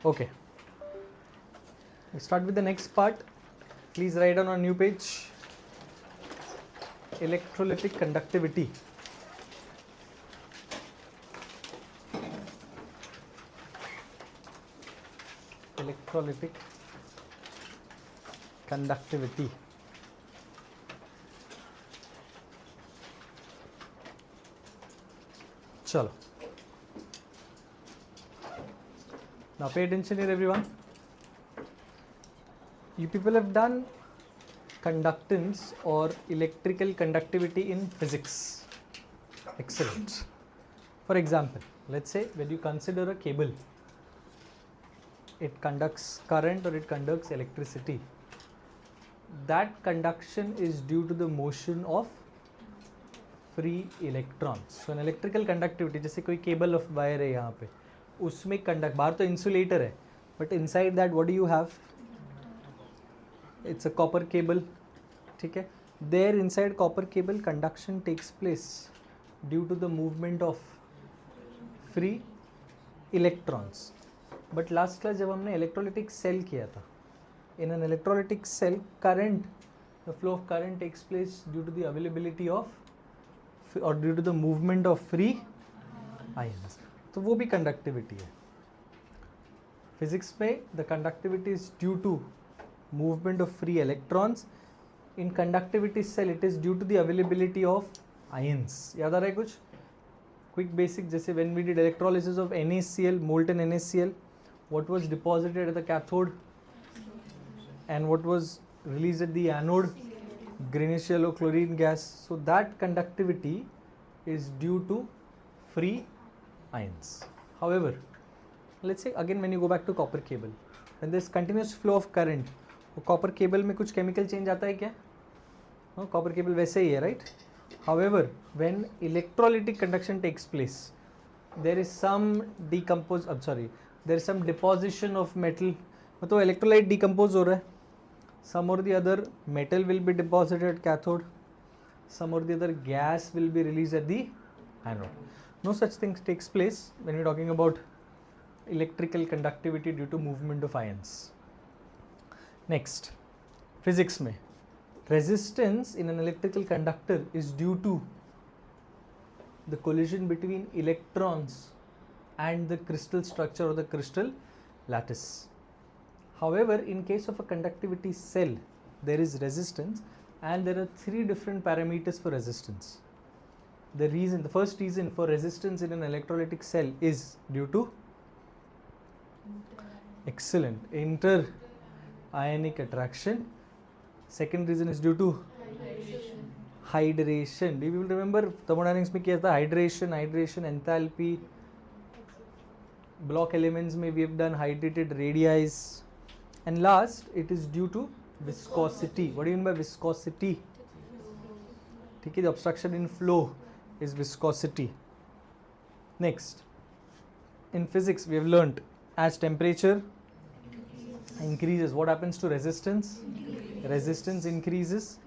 Okay, we start with the next part. Please write on a new page. Electrolytic conductivity. Electrolytic conductivity. Chalo. Now pay attention here, everyone. You people have done conductance or electrical conductivity in physics. Excellent. For example, let's say when you consider a cable, it conducts current or it conducts electricity. That conduction is due to the motion of free electrons. So an electrical conductivity, जैसे कोई cable of wire है यहाँ पे, उसमें conduct, बाहर तो insulator है, but inside that what do you have? It's a copper cable, ठीक है? There inside copper cable conduction takes place due to the movement of free electrons. But last class जब हमने electrolytic cell किया था, in an electrolytic cell current, the flow of current takes place due to the availability of or due to the movement of free ions. तो वो भी conductivity है. Physics में the conductivity is due to movement of free electrons. In conductivity cell it is due to the availability of ions. याद आ रहा है कुछ? Quick basic, जैसे when we did electrolysis of NaCl, molten NaCl, what was deposited at the cathode and what was released at the anode? Greenish yellow chlorine gas. So that conductivity is due to free ions. However, let's say again when you go back to copper cable, when there is continuous flow of current, वो copper cable में कुछ chemical change आता है क्या? No, copper cable वैसे ही है, right? However, when electrolytic conduction takes place, there is some there is some deposition of metal. मतलब electrolyte decompose हो रहा है. Some or the other metal will be deposited at cathode. Some or the other gas will be released at the anode. No such thing takes place when we are talking about electrical conductivity due to movement of ions. Next, physics में resistance in an electrical conductor is due to the collision between electrons and the crystal structure or the crystal lattice. However, in case of a conductivity cell, there is resistance and there are three different parameters for resistance. The first reason for resistance in an electrolytic cell is due to inter-ionic attraction. Second reason is due to hydration. Do you remember thermodynamics में क्या था? Hydration, enthalpy. Block elements में we have done hydrated radii. And last, it is due to viscosity. What do you mean by viscosity? ठीक है, the obstruction in flow is viscosity. Next, in physics we have learnt as temperature increases, what happens to resistance? Resistance increases,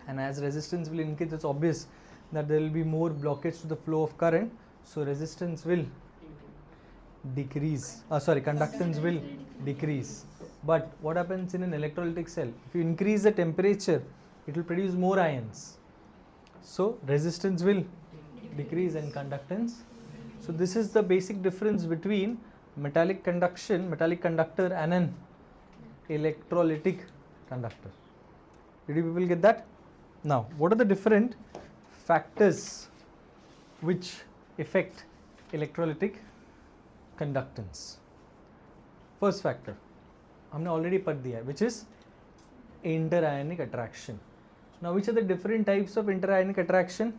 and as resistance will increase, it's obvious that there will be more blockage to the flow of current, so resistance will decrease. Conductance will decrease. But what happens in an electrolytic cell? If you increase the temperature, it will produce more ions. So resistance will decrease and conductance. So this is the basic difference between metallic conductor and an electrolytic conductor. Did you people get that? Now, what are the different factors which affect electrolytic conductance? First factor हमने already पढ़ दिया है, which is inter-ionic attraction. Now, which are the different types of inter-ionic attraction?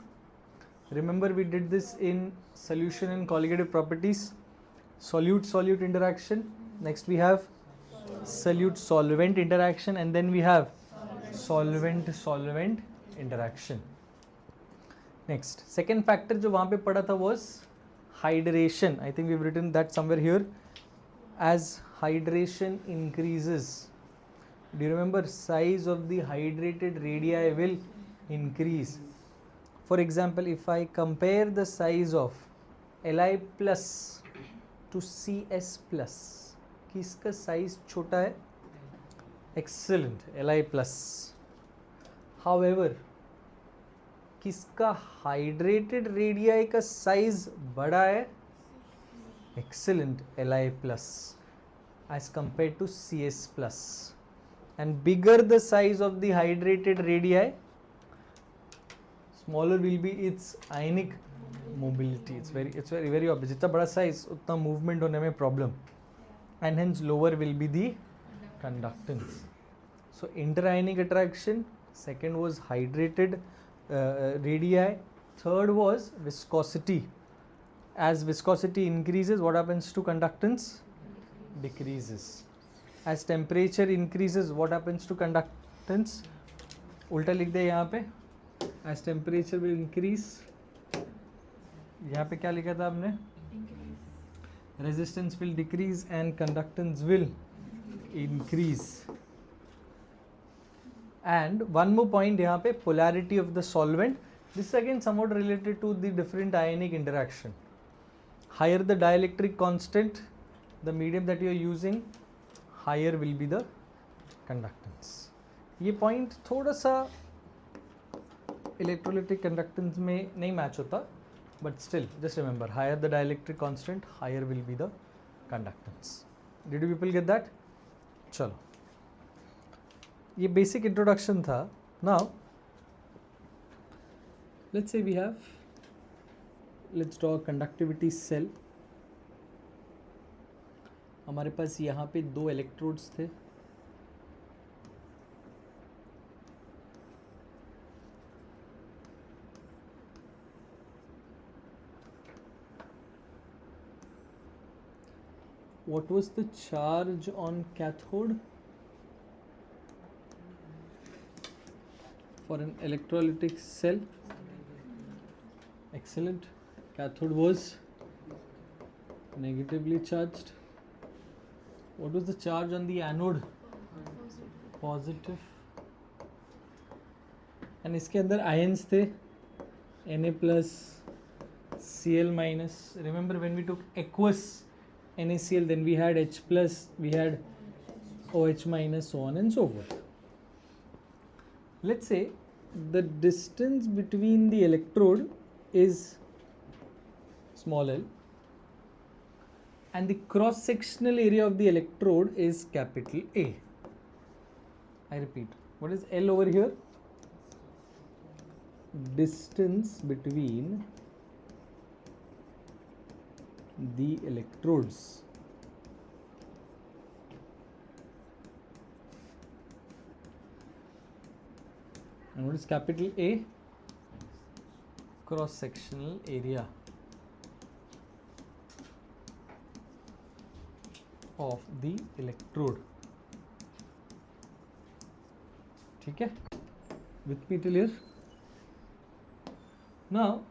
Remember, we did this in solution and colligative properties. Solute-solute interaction. Next, we have solute-solvent interaction, and then we have solvent-solvent interaction. Next, second factor जो वहाँ पे पढ़ा था was hydration. I think we've written that somewhere here. As hydration increases, do you remember, size of the hydrated radii will increase. For example, if I compare the size of Li plus to Cs plus, किसका size छोटा है? Excellent, Li plus. However किसका hydrated radii का size बड़ा है? Excellent, Li plus as compared to Cs plus. And bigger the size of the hydrated radii, smaller will be its ionic mobility. It's very obvious. जितना बड़ा size उतना movement होने में problem, and hence lower will be the conductance. So interionic attraction. Second was hydrated radii. Third was viscosity. As viscosity increases, what happens to conductance? Decreases. As temperature increases, what happens to conductance? उल्टा लिख दे यहाँ पे. As temperature will increase, यहाँ पे क्या लिखा था आपने? Resistance will decrease and conductance will increase. And one more point यहाँ पे, polarity of the solvent. This is again somewhat related to the different ionic interaction. Higher the dielectric constant, the medium that you are using, higher will be the conductance. ये point थोड़ा सा electrolytic conductance में नहीं match होता, but still just remember, higher the dielectric constant, higher will be the conductance. Did you people get that? चलो, ये basic introduction था. Now let's say let's draw a conductivity cell. हमारे पास यहाँ पे 2 electrodes थे. What was the charge on cathode for an electrolytic cell? Excellent. Cathode was negatively charged. What was the charge on the anode? Positive. And इसके अंदर ions थे, Na plus, Cl minus. Remember when we took aqueous NaCl, then we had H plus, we had OH minus, so on and so forth. Let's say the distance between the electrode is small l and the cross sectional area of the electrode is capital A. I repeat, what is L over here? Distance between the electrodes. And what is capital A? Cross sectional area of the electrode. ठीक है? With me till here? Now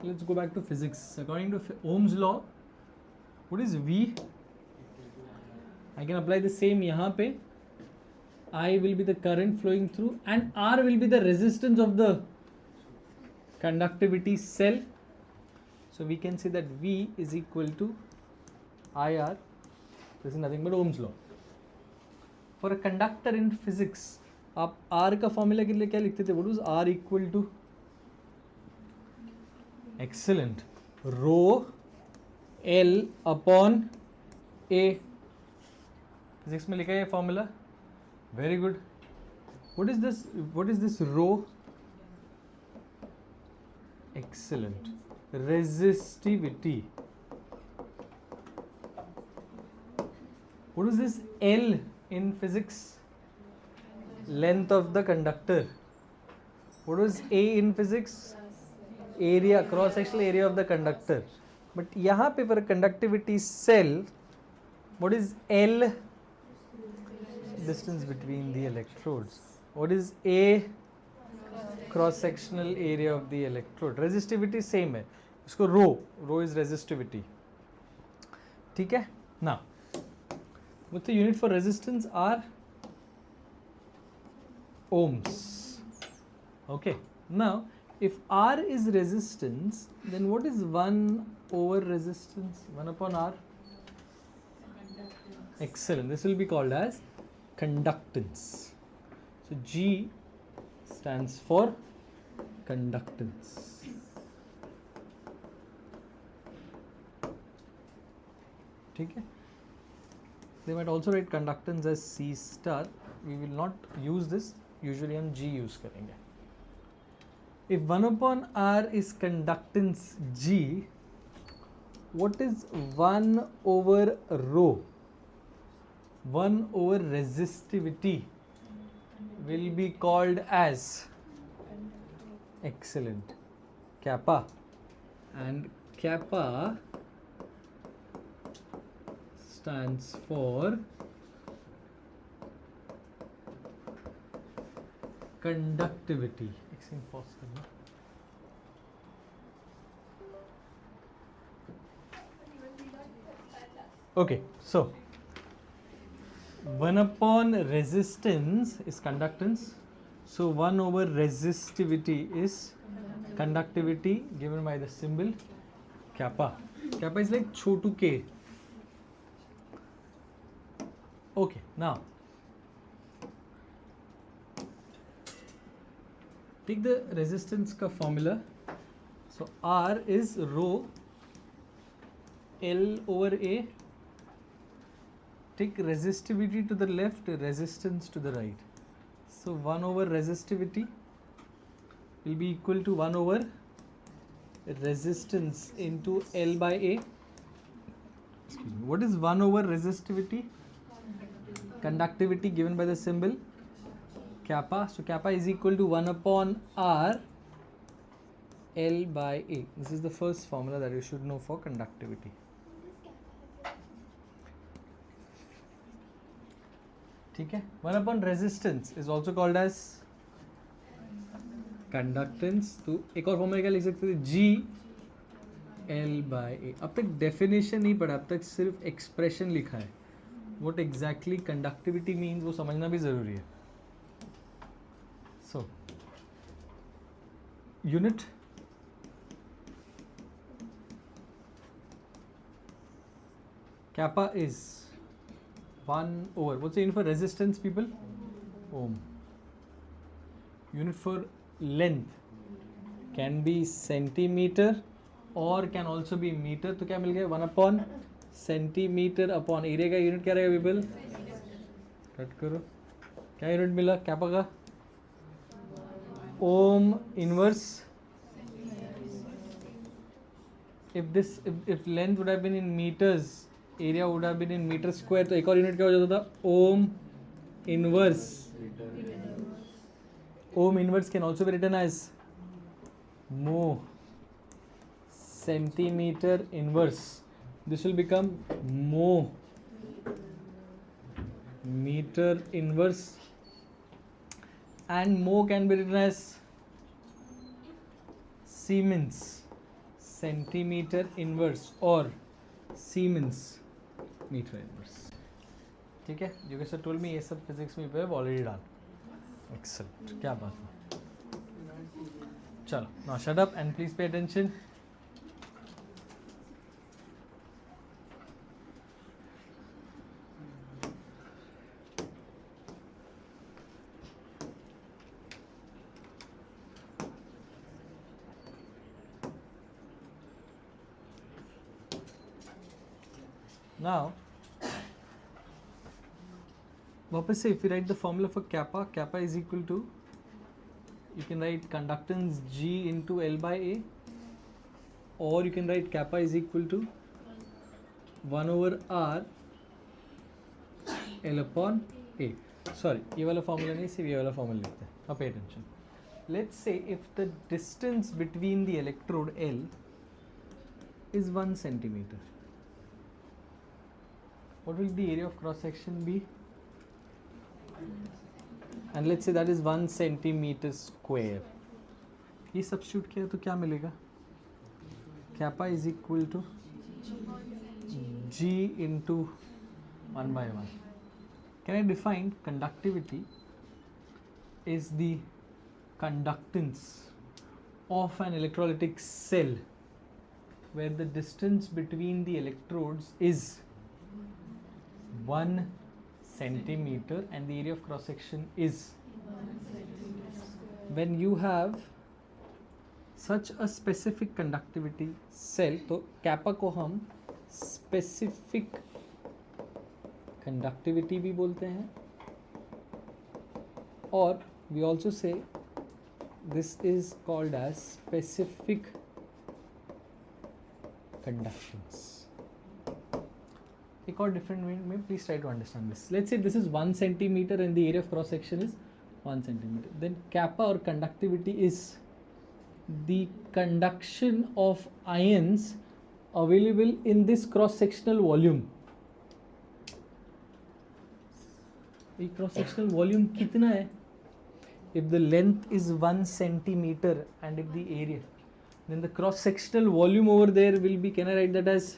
let's go back to physics. According to Ohm's law, what is V? I can apply the same यहाँ पे. I will be the current flowing through and R will be the resistance of the conductivity cell. So we can say that V is equal to IR. This is nothing but Ohm's law. For a conductor in physics, आप R का formula के लिए क्या लिखते थे? What was R equal to? Excellent. Rho L upon A. Physics में लिखा है ये formula. Very good. What is this? What is this rho? Excellent. Resistivity. What is this L in physics? Length of the conductor. What was A in physics? Area, cross-sectional area of the conductor. But यहाँ पे for a conductivity cell, what is L? Distance between the electrodes. What is A? Cross-sectional area of the electrode. Resistivity same है. इसको rho is resistivity. ठीक है? Now, what's the unit for resistance? R? Ohms. Okay. Now, if R is resistance, then what is 1 over resistance? 1 upon R? Excellent. This will be called as conductance. So G stands for conductance. Okay. They might also write conductance as C star. We will not use this. Usually हम G use करेंगे. If 1 upon R is conductance G, what is 1 over rho? 1 over resistivity will be called as, excellent, kappa, and kappa stands for conductivity. Okay, so 1 upon resistance is conductance. So 1 over resistivity is conductivity given by the symbol kappa. Kappa is like chotu k. Okay, now take the resistance ka formula. So R is rho L over A. Take resistivity to the left, resistance to the right. So 1 over resistivity will be equal to 1 over resistance into L by A. Excuse me. What is 1 over resistivity? Conductivity given by the symbol kappa. So kappa is equal to 1 upon R L by A. This is the first formula that you should know for conductivity. ठीक है. 1 upon resistance is also called as conductance. तो एक और formula क्या लिख सकते थे? G L by A. अब तक डेफिनेशन नहीं पढ़ा, अब तक सिर्फ एक्सप्रेशन लिखा है. What exactly conductivity means वो समझना भी ज़रूरी है. So unit kappa is 1 over, what's the unit for resistance, people? Ohm. Unit for length can be centimeter or can also be meter. तो क्या मिल गया? 1 upon centimeter upon area का unit क्या रहेगा, people? कट करो. क्या unit मिला kappa का? Ohm inverse. If length would have been in meters, area would have been in meter square. तो एक और यूनिट क्या हो जाता था? Ohm inverse. Ohm inverse can also be written as mho centimeter inverse. This will become mho meter inverse, and mho can be written as Siemens centimeter inverse or Siemens meter inverse. ठीक है. You guys have told me ये सब physics में we have already done. Excellent. क्या बात है. चलो, now shut up and please pay attention. Now वापस से if you write the formula for kappa, kappa is equal to, you can write conductance G into L by A, or you can write kappa is equal to 1 over R L upon A. Sorry, ये वाला formula नहीं, सिर्फ ये वाला formula लिखते हैं. Now pay attention. Let's say if the distance between the electrode L is 1 centimeter, what will the area of cross section be? And let's say that is 1 centimeter square. ये substitute किया तो क्या मिलेगा? Kappa is equal to G into 1 by 1. Can I define conductivity is the conductance of an electrolytic cell where the distance between the electrodes is 1 centimeter and the area of cross section is. When you have such a specific conductivity cell, तो kappa को हम specific conductivity भी बोलते हैं, और we also say this is called as specific conductance. एक और different way में please try to understand this. Let's say this is 1 centimeter and the area of cross section is 1 centimeter. Then kappa or conductivity is the conduction of ions available in this cross sectional volume. ये cross sectional volume कितना है? If the length is 1 centimeter and if the area, then the cross sectional volume over there will be, can I write that as,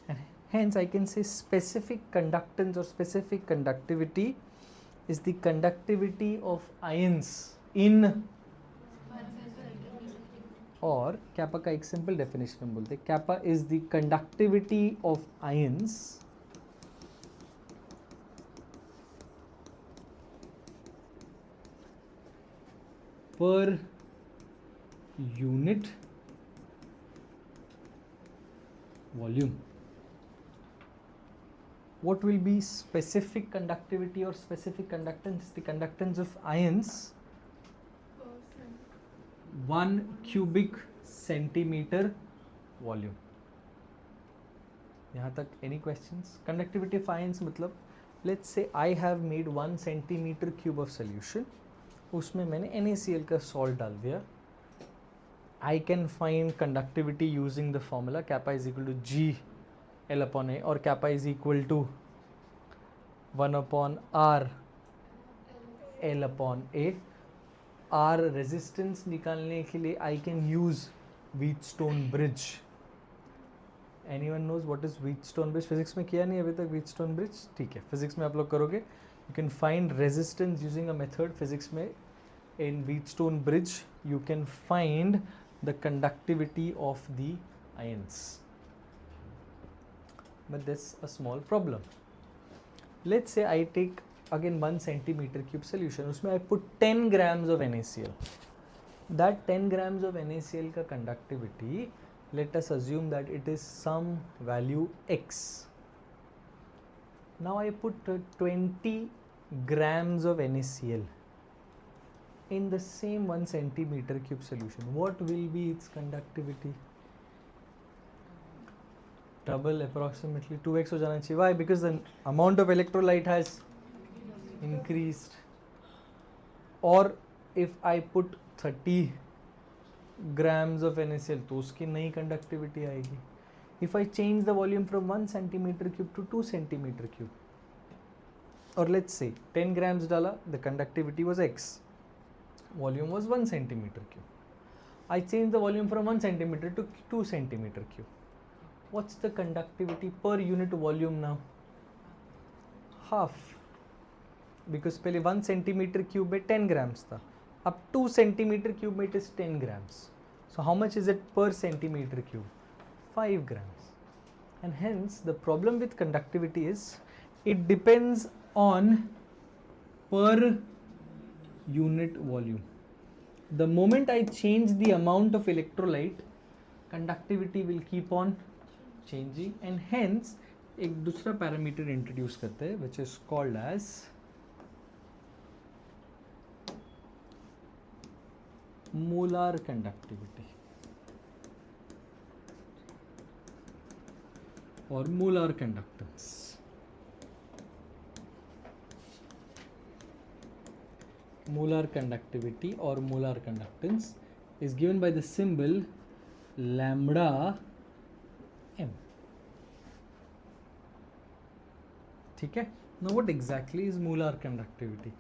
and hence I can say specific conductance or specific conductivity is the conductivity of ions in, और kappa का एक simple definition हम बोलते हैं, kappa is the conductivity of ions per unit volume. What will be specific conductivity or specific conductance? The conductance of ions 1 cubic centimeter volume. यहाँ तक any questions? Conductivity of ions मतलब, let's say I have made 1 centimeter cube of solution, उसमें मैंने NaCl का salt डाल दिया. I can find conductivity using the formula kappa is equal to G L upon A, or kappa is equal to 1 upon R L upon A. R resistance निकालने के लिए I can use Wheatstone bridge. Anyone knows what is Wheatstone bridge? Physics में किया नहीं अभी तक Wheatstone bridge? ठीक है, physics में आप लोग करोगे. You can find resistance using a method. Physics में in Wheatstone bridge you can find the conductivity of the ions. But there's a small problem. Let's say I take again 1 centimeter cube solution, उसमें I put 10 grams of NaCl. That 10 grams of NaCl का conductivity, let us assume that it is some value x. Now I put 20 grams of NaCl in the same 1 centimeter cube solution. What will be its conductivity? Double, approximately 2x हो जाना चाहिए. Why? Because the amount of electrolyte has increased. Or if I put 30 grams of NaCl, तो उसकी नई conductivity आएगी. If I change the volume from 1 centimeter cube to 2 centimeter cube, or let's say 10 grams डाला, the conductivity was x, volume was 1 centimeter cube. I change the volume from 1 centimeter to 2 centimeter cube. What's the conductivity per unit volume now? Half. Because पहले 1 centimeter cube में 10 grams था, अब 2 centimeter cube में it is 10 grams. So how much is it per centimeter cube? 5 grams. And hence the problem with conductivity is it depends on per unit volume. The moment I change the amount of electrolyte, conductivity will keep on changing, and hence एक दूसरा parameter introduce करते हैं which is called as molar conductivity or molar conductance. Molar conductivity or molar conductance is given by the symbol lambda m. ठीक है? Now what exactly is molar conductivity?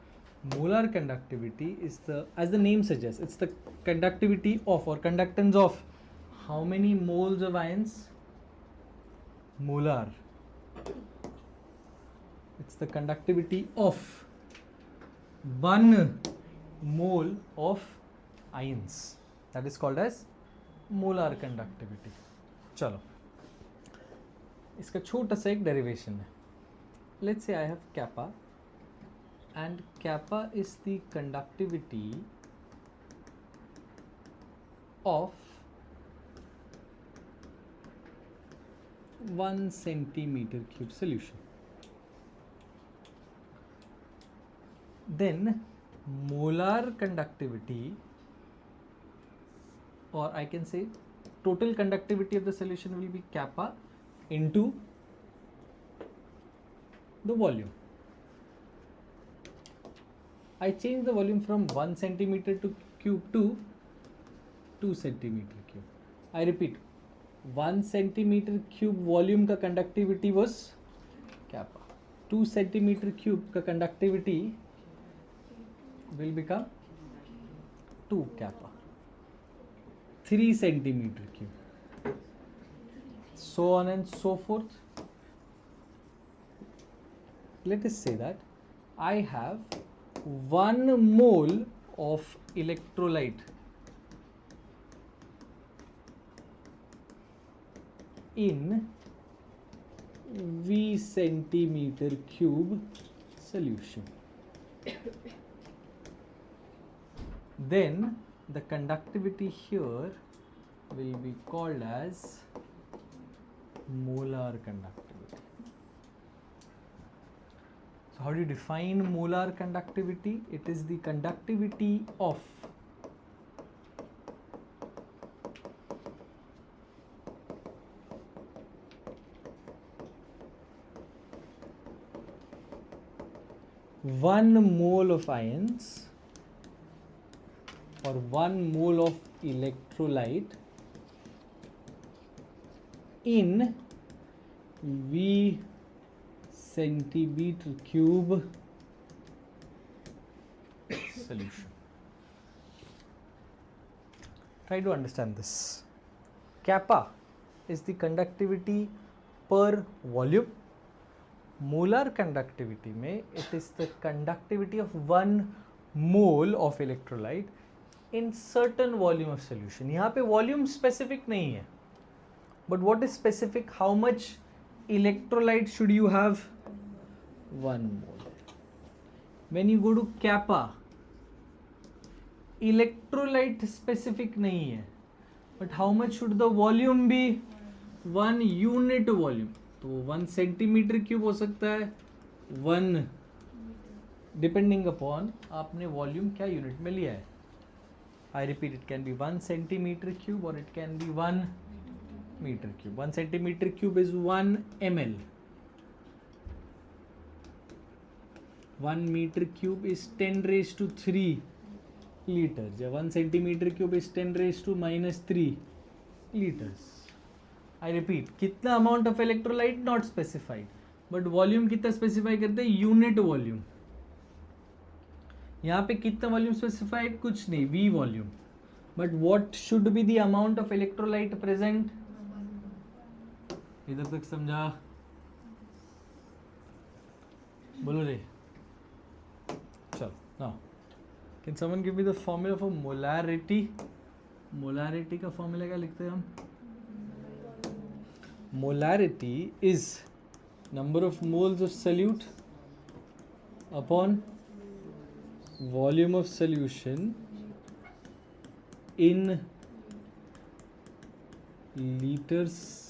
Molar conductivity is the, as the name suggests, it's the conductivity of or conductance of how many moles of ions? Molar. It's the conductivity of 1 mole of ions. That is called as molar conductivity. चलो, इसका छोटा सा एक derivation है. Let's say I have kappa and kappa is the conductivity of 1 centimeter cube solution. Then molar conductivity, or I can say total conductivity of the solution will be kappa into the volume. I change the volume from 1 centimeter to cube to 2 centimeter cube. I repeat, 1 centimeter cube volume का conductivity was kappa. 2 centimeter cube का conductivity will become 2 kappa. 3 centimeter cube. So on and so forth. Let us say that I have 1 mole of electrolyte in V centimeter cube solution. Then the conductivity here will be called as molar conductivity. So how do you define molar conductivity? It is the conductivity of one mole of ions or 1 mole of electrolyte in V centimeter cube solution. Try to understand this. Kappa is the conductivity per volume. Molar conductivity में it is the conductivity of 1 mole of electrolyte in certain volume of solution. यहाँ पे volume specific नहीं है, but what is specific? How much electrolyte should you have? 1 mole. When you go to kappa, electrolyte specific नहीं है, but how much should the volume be? 1 unit volume. तो 1 centimetre cube हो सकता है, 1 depending upon आपने volume क्या unit में लिया है. I repeat, it can be 1 centimetre cube और it can be 1 meter cube. 1 centimeter cube is 1 ml. 1 meter cube is 10 raised to 3 liters. 1 centimeter cube is 10 raised to minus 3 liters. I repeat, कितना amount of electrolyte not specified, but volume कितना specify करते हैं? Unit volume. यहाँ पे कितना volume specified? कुछ नहीं, V volume. But what should be the amount of electrolyte present? इधर तक समझा? बोलो रे. चलो, now can someone give me the formula for molarity? Molarity का formula क्या लिखते हैं हम? Molarity is number of moles of solute upon volume of solution in liters.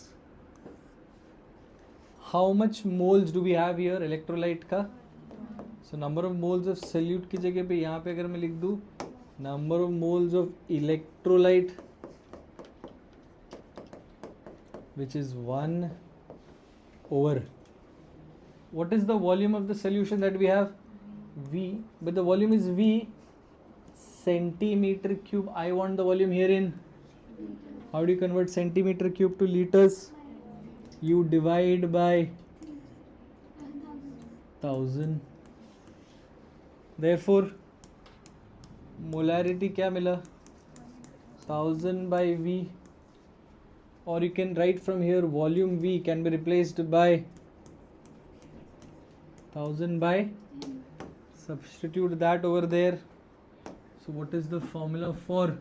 How much moles do we have here electrolyte का? So number of moles of solute की जगह पे यहाँ पे अगर मैं लिख दूँ number of moles of electrolyte, which is 1 over what is the volume of the solution that we have? V, but the volume is V centimeter cube. I want the volume here in. How do you convert centimeter cube to liters? You divide by 1000. Therefore molarity क्या मिला? 1000 by V, or you can write from here volume V can be replaced by 1000 by, substitute that over there. So what is the formula for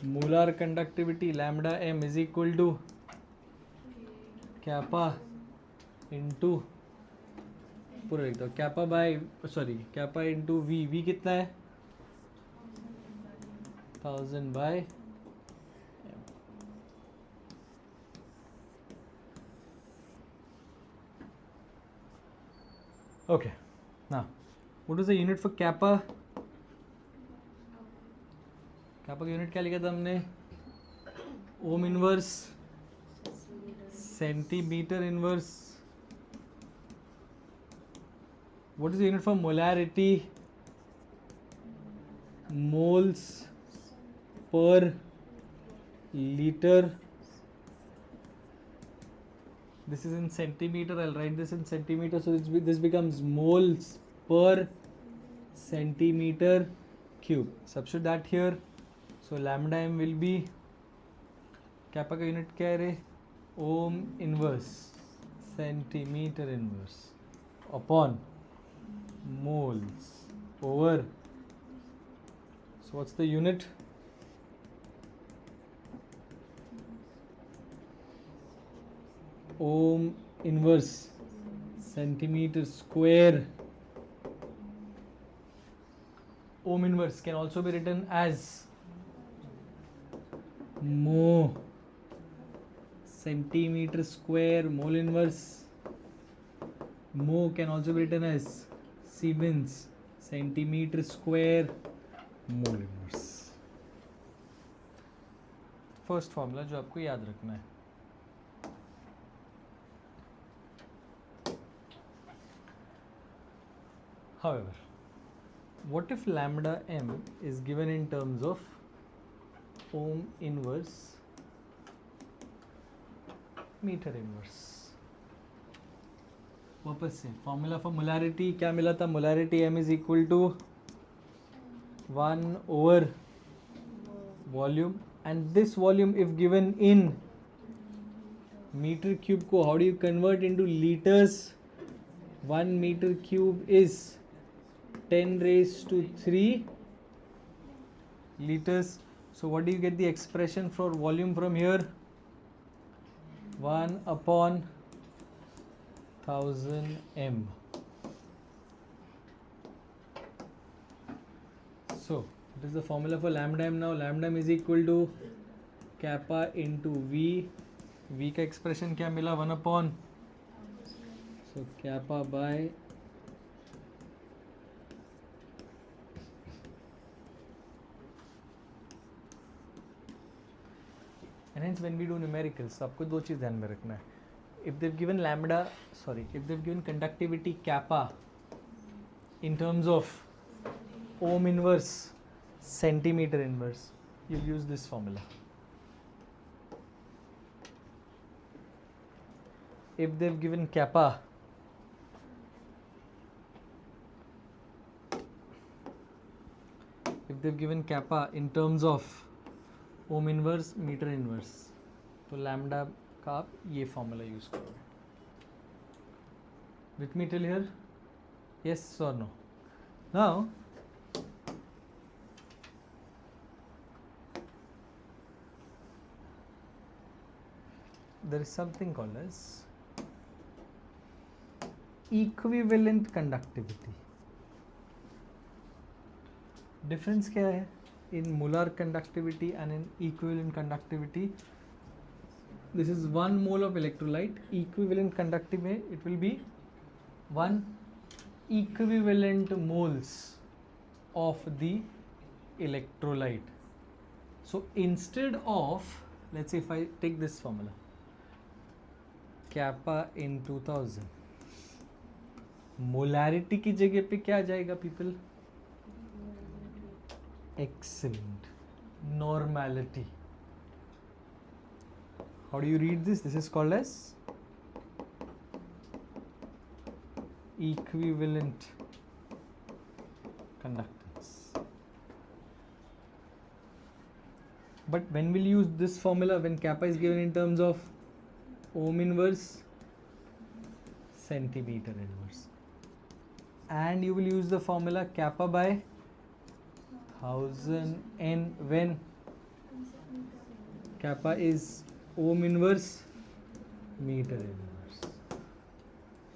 molar conductivity? Lambda m is equal to kappa into पूरा लिखता हूँ kappa into we कितना है 1000 bye okay. Now what is the unit for kappa? kappa का unit क्या लिखा था हमने ohm inverse centimetre inverse. What is the unit for molarity? Moles per liter. This is in centimeter. I'll write this in centimeter. So this becomes moles per centimeter cube. Substitute that here. So lambda m will be kappa का unit क्या है रे ohm inverse centimetre inverse upon moles over. So what's the unit? Ohm inverse centimeter square. Ohm inverse can also be written as mho centimeter square mole inverse. Mho can also be written as Siemens centimeter square mole inverse. First formula जो आपको याद रखना है. However, what if lambda m is given in terms of ohm inverse meter inverse? वापस से formula for molarity क्या मिला था molarity m is equal to 1 over volume and this volume if given in meter cube को how do you convert into liters? 1 meter cube is 10 raised to 3 liters. So what do you get the expression for volume from here? 1 upon 1000 m. So what is the formula for lambda m now? Lambda m is equal to kappa into v. V का expression क्या मिला 1 upon so kappa by and hence when we do numericals आपको दो चीज़ ध्यान में रखना है. If they've given if they've given conductivity kappa in terms of ohm inverse centimeter inverse, you'll use this formula. If they've given kappa in terms of ohm inverse meter inverse, तो lambda का आप ये formula use करोगे. With me till here? Yes or no? Now there is something called as equivalent conductivity. Difference क्या है in molar conductivity and in equivalent conductivity? This is 1 mole of electrolyte. Equivalent conductivity, it will be 1 equivalent moles of the electrolyte. So instead of, let's say if I take this formula, kappa in 2000, molarity की जगह पे क्या आ जाएगा people? Excellent. Normality. How do you read this? This is called as equivalent conductance. But when will you use this formula? When kappa is given in terms of ohm inverse centimeter inverse, and you will use the formula kappa by 1000 n when kappa is ohm inverse meter inverse.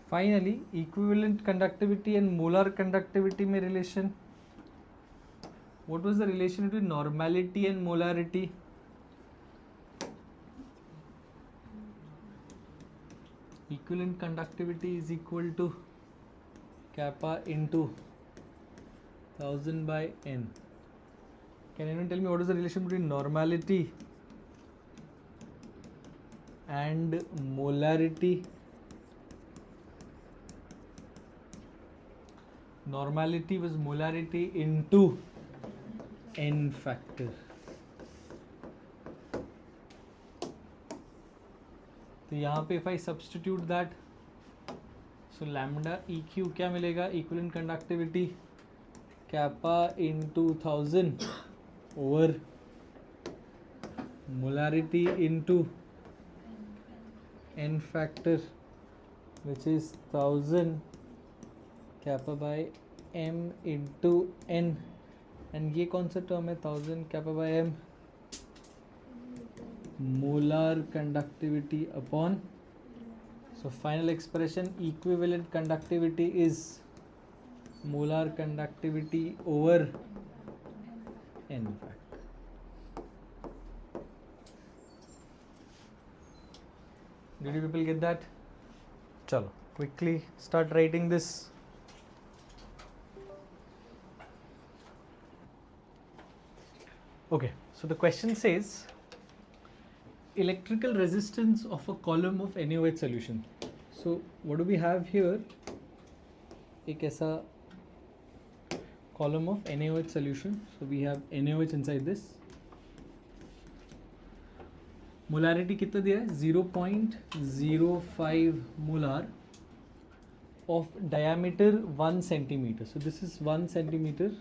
Finally, equivalent conductivity and molar conductivity में relation. What was the relation between normality and molarity? Equivalent conductivity is equal to kappa into 1000 by n. Can anyone tell me what is the relation between normality and molarity? Normality was molarity into n factor. तो यहाँ पे if I substitute that, so lambda EQ क्या मिलेगा? Equivalent conductivity kappa into 1000 over molarity into n factor, which is 1000 kappa by m into n. And ये कौन सा term है? 1000 kappa by m molar conductivity upon. So final expression, equivalent conductivity is molar conductivity over n factor. Did you people get that? Chalo, quickly start writing this. Okay, so the question says electrical resistance of a column of NaOH solution. So what do we have here? एक ऐसा column of NaOH solution. So we have NaOH inside this. Molarity कितना दिया है? 0.05 molar of diameter 1 centimeter. So this is 1 centimeter.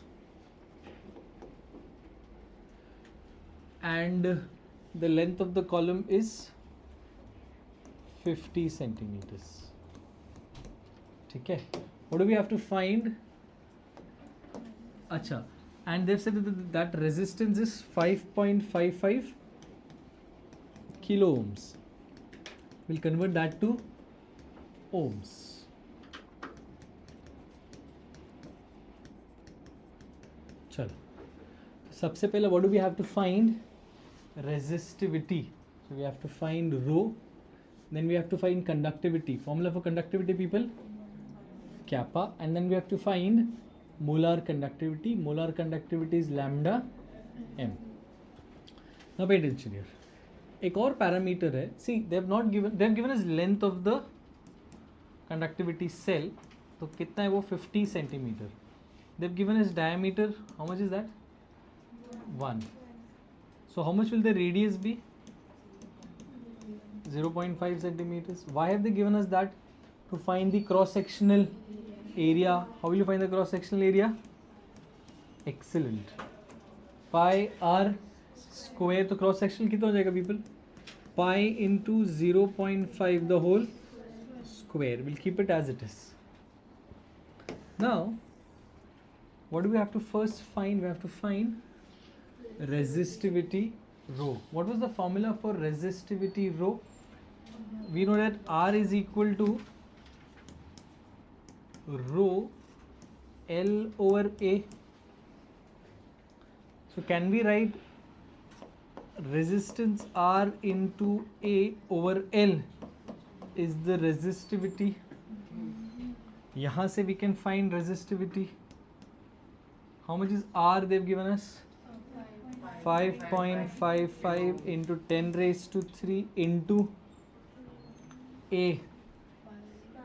And the length of the column is 50 centimeters. Okay. What do we have to find? Acha. And they've said that resistance is 5.55 kilo ohms. We'll convert that to ohms. Chalo. सबसे पहले what do we have to find? Resistivity. So we have to find rho, then we have to find conductivity. Formula for conductivity, people? Kappa. And then we have to find molar conductivity. Molar conductivity is lambda m. Now pay attention here. एक और parameter है. See, they have given us length of the conductivity cell. तो कितना है वो? 50 centimeter. They've given us diameter. How much is that? 1. So how much will the radius be? 0.5 centimeters. Why have they given us that? To find the cross-sectional area. How will you find the cross-sectional area? Excellent. Pi r square. तो cross-sectional कितना हो जाएगा people? Pi into 0.5 the whole square. We'll keep it as it is. Now, what do we have to first find? We have to find resistivity rho. What was the formula for resistivity rho? We know that R is equal to rho L over A. So can we write resistance R into A over L is the resistivity? यहाँ से we can find resistivity. How much is R they've given us? 5.55 into 10 raised to 3 into A.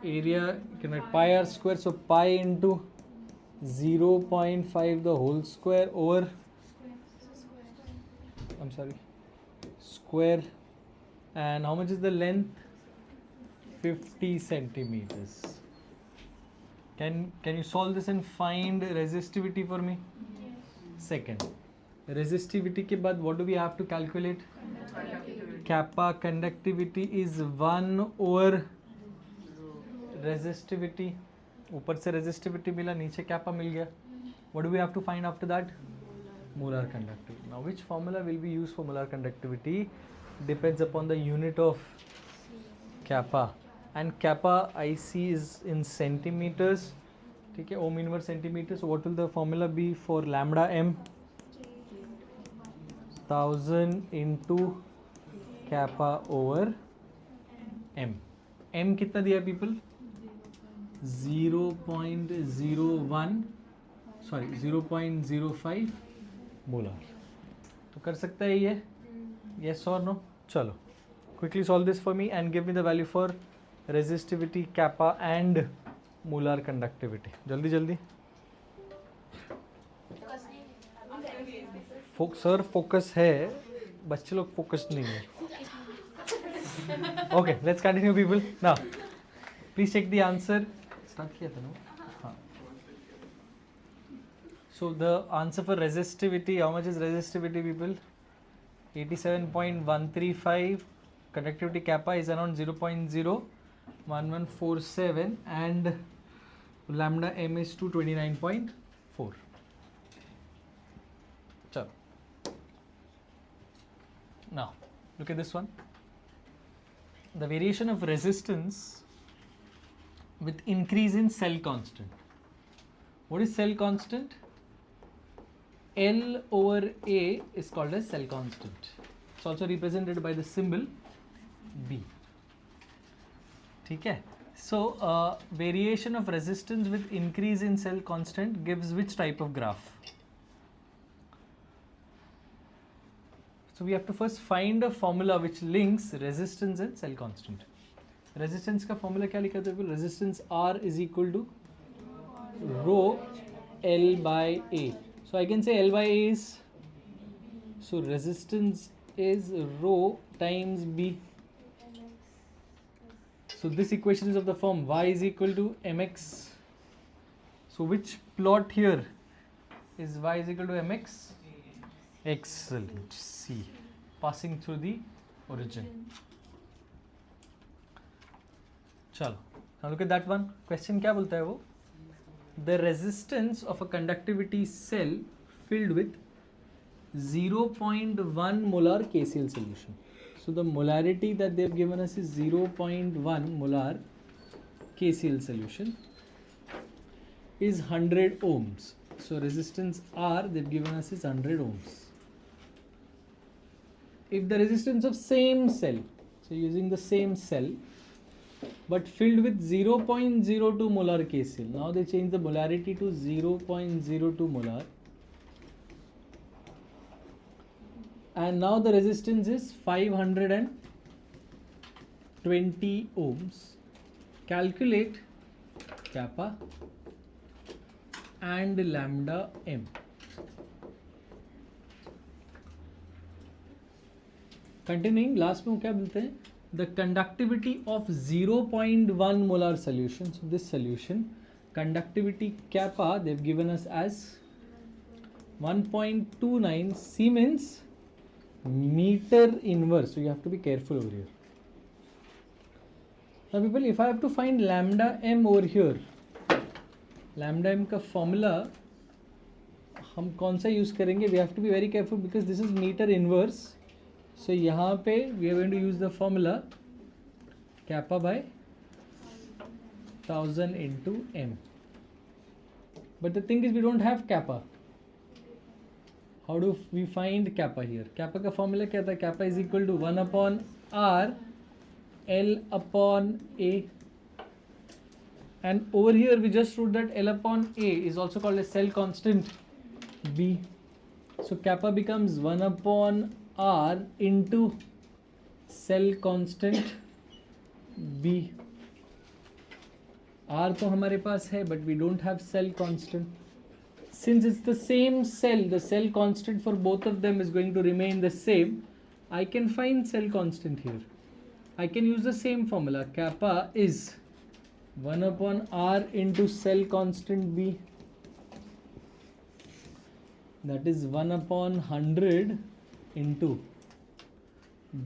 Area, you can write pi r square. So pi into 0.5 the whole square over, square. And how much is the length? 50 centimeters. Can you solve this and find resistivity for me? Yes. Second. Resistivity के बाद what do we have to calculate? Kappa conductivity is 1 over resistivity. ऊपर से resistivity मिला, नीचे kappa मिल गया. What do we have to find after that? Molar conductivity. Now which formula will be used for molar conductivity depends upon the unit of kappa. and kappa I see is in centimeters. Okay, ohm inverse centimeters. So what will the formula be for lambda m? 1000 into kappa over m. M कितना दिया people? 0.01 sorry 0.05 molar. तो कर सकता है ये? Yes or no? चलो. Quickly solve this for me and give me the value for resistivity kappa and molar conductivity. जल्दी जल्दी. सर फोकस है, बच्चे लोग फोकस नहीं है. Okay, let's continue people. Now, please check the answer. Start किया था ना? हाँ. So the answer for resistivity, how much is resistivity people? 87.135. Conductivity kappa is around 0.01147 and lambda m is 229.4. Chalo. Now, look at this one. The variation of resistance with increase in cell constant. What is cell constant? L over A is called as cell constant. It's also represented by the symbol B. ठीक है? So, variation of resistance with increase in cell constant gives which type of graph? So we have to first find a formula which links resistance and cell constant. Resistance का formula क्या लिखा था? Resistance R is equal to rho L by A. So I can say L by A is, so resistance is rho times B. So this equation is of the form Y is equal to mx. So which plot here is Y is equal to mx? Excellent. C. Passing through the origin. Chalo. Now look at that one. Question क्या बोलता है वो? The resistance of a conductivity cell filled with 0.1 molar KCl solution. So the molarity that they've given us is 0.1 molar KCl solution is 100 ohms. So resistance R they've given us is 100 ohms. If the resistance of same cell, so using the same cell, but filled with 0.02 molar KCl. Now they change the molarity to 0.02 molar. And now the resistance is 520 ohms. Calculate kappa and lambda m. Continuing, last में क्या बोलते हैं? The conductivity of 0.1 molar solution. So this solution, conductivity kappa, they've given us as 1.29 Siemens meter inverse. So you have to be careful over here. Now people, if I have to find lambda m over here, lambda m का formula हम कौन सा use करेंगे? We have to be very careful because this is meter inverse. So यहाँ पे we are going to use the formula kappa by 1000 into m. But the thing is we don't have kappa. How do we find kappa here? Kappa का formula क्या था? Kappa is equal to 1 upon R L upon A. And over here we just wrote that L upon A is also called a cell constant B. So kappa becomes 1 upon R into cell constant B. R तो हमारे पास है, but we don't have cell constant. Since it's the same cell, the cell constant for both of them is going to remain the same. I can find cell constant here. I can use the same formula. Kappa is 1 upon R into cell constant B. That is 1 upon 100 into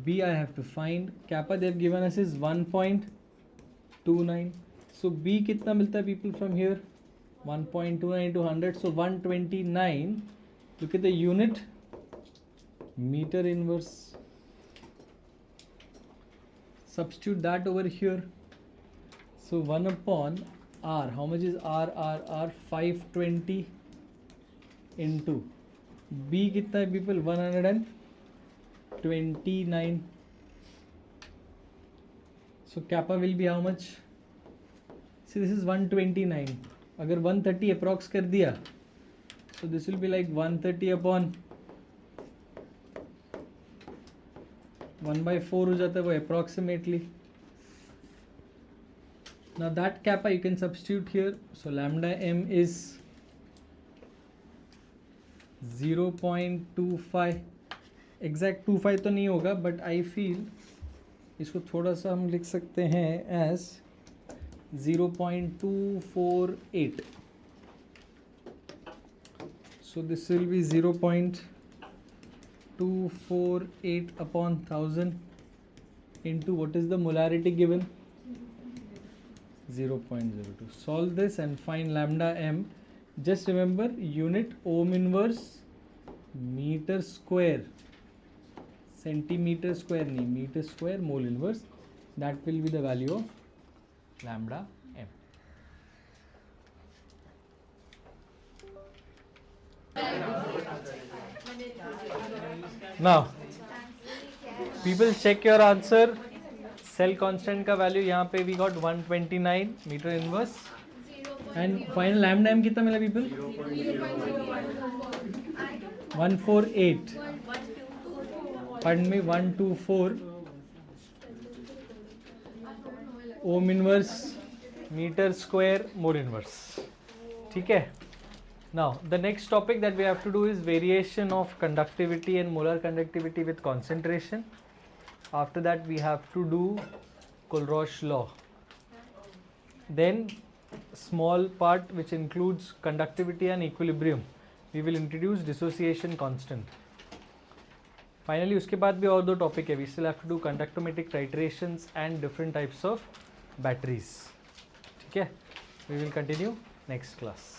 B. I have to find kappa they've given us is 1.29. So B कितना मिलता है people from here? 1.29 into 100, so 129. Look at the unit, meter inverse. Substitute that over here. So 1 upon R, how much is R? 520 into B कितना है people? 129. So kappa will be how much? See, this is 129. अगर 130 approx कर दिया, so this will be like 130 upon 1/4 हो जाता है वो approximately. Now that kappa you can substitute here. So lambda m is 0.25. Exact 25 तो नहीं होगा, but I feel इसको थोड़ा सा हम लिख सकते हैं as 0.248. So this will be 0.248 upon 1000 into what is the molarity given? 0.02. Solve this and find lambda m. Just remember unit ohm inverse meter square, centimeter square nahi, meter square mole inverse. That will be the value of lambda m. Now people check your answer. Cell constant का value यहाँ पे we got 129 meter inverse and final lambda m कितना मिला people? 148. Pardon me, 124 ohm inverse meter square mole inverse. ठीक है? Now the next topic that we have to do is variation of conductivity and molar conductivity with concentration. After that we have to do Kulrosh law. Then small part which includes conductivity and equilibrium. We will introduce dissociation constant. Finally उसके बाद भी और दो topic है. We still have to do conductometric titrations and different types of batteries. ठीक है? We will continue next class.